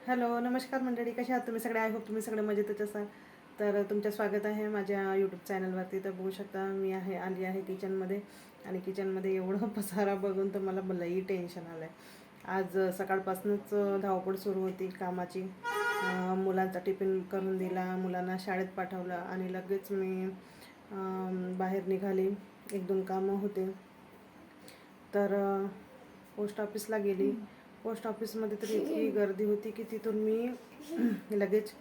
Hello, नमस्कार मंडळी. कशा आहात तुम्ही सगळे? आय होप तुम्ही सगळे मजेतच असाल. तर तुमचं स्वागत आहे माझ्या यूट्यूब चॅनलवरती. तर बघू शकता मी आली आहे किचनमध्ये. आणि किचनमध्ये एवढं पसारा बघून तर मला लई टेन्शन आलं आहे. आज सकाळपासूनच धावपळ सुरू होती कामाची. मुलांचा टिफिन करून दिला, मुलांना शाळेत पाठवलं आणि लगेच मी बाहेर निघाली. 1-2 कामं होते. तर पोस्ट ऑफिसला गेली. पोस्ट ऑफिसमध्ये तर इतकी गर्दी होती की तिथून मी लगेच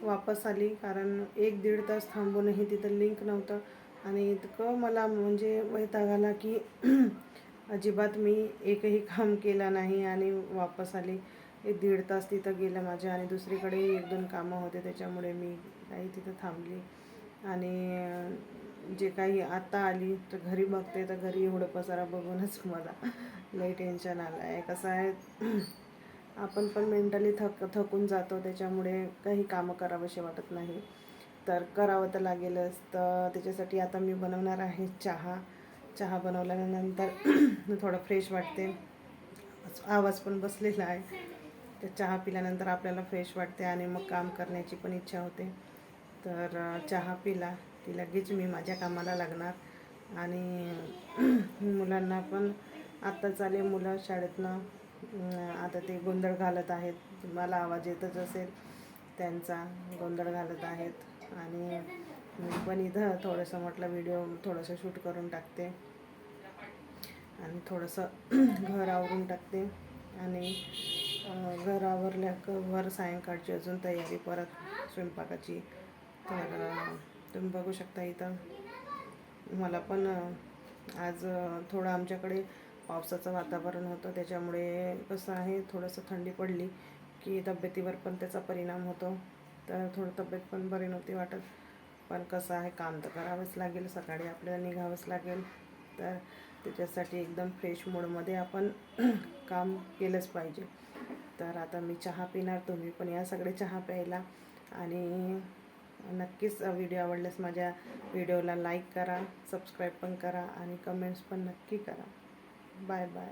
वापस आली, कारण 1-1.5 तास थांबूनही तिथं लिंक नव्हतं. आणि इतकं मला म्हणजे वैताग आला की अजिबात मी एकही काम केलं नाही आणि वापस आली. 1-1.5 तास तिथं गेलं माझे. आणि दुसरीकडे 1-2 कामं होते, त्याच्यामुळे मी काही तिथं थांबली. आणि जे काही आता आली तर घरी बघते तर घरी एवढं पसारा बघूनच मला लई टेन्शन आलं आहे. कसं आहे, आपण पण मेंटली थकून जातो, त्याच्यामुळे काही कामं करावेसे वाटत नाही. तर करावं तर लागेलच. तर त्याच्यासाठी आता मी बनवणार आहे चहा. चहा बनवल्यानंतर थोडं फ्रेश वाटते. आवाज पण बसलेला आहे. तर चहा पिल्यानंतर आपल्याला फ्रेश वाटते आणि मग काम करण्याची पण इच्छा होते. तर चहा पिला की लगेच मी माझ्या कामाला लागणार. आणि मुलांना पण आत्ताच आले मुलं शाळेतनं. आता ते गोंधळ घालत आहेत. तुम्हाला आवाज येतच असेल त्यांचा. गोंधळ घालत आहेत. आणि मी पण इथं थोडंसं म्हटलं व्हिडिओ थोडंसं शूट करून टाकते आणि थोडंसं घर आवरून टाकते. आणि घर आवरल्यावर सायंकाळची अजून तयारी परत स्वयंपाकाची. तर तुम्ही बघू शकता इथं मला पण आज थोडं आमच्याकडे पावसाचं वातावरण होतं, त्याच्यामुळे कसं आहे थोडंसं थंडी पडली की तब्येतीवर पण त्याचा परिणाम होतो. तर थोडं तब्येत पण बरी नव्हती वाटत. पण कसं आहे, काम तर करावंच लागेल, सकाळी आपल्याला निघावंच लागेल. तर त्याच्यासाठी एकदम फ्रेश मूडमध्ये आपण काम केलंच पाहिजे. तर आता मी चहा पिणार, तुम्ही पण या सगळे चहा प्यायला. आणि नक्कीच व्हिडिओ आवडल्यास माझ्या व्हिडिओला लाईक करा, सबस्क्राईब पण करा आणि कमेंट्स पण नक्की करा. Bye bye.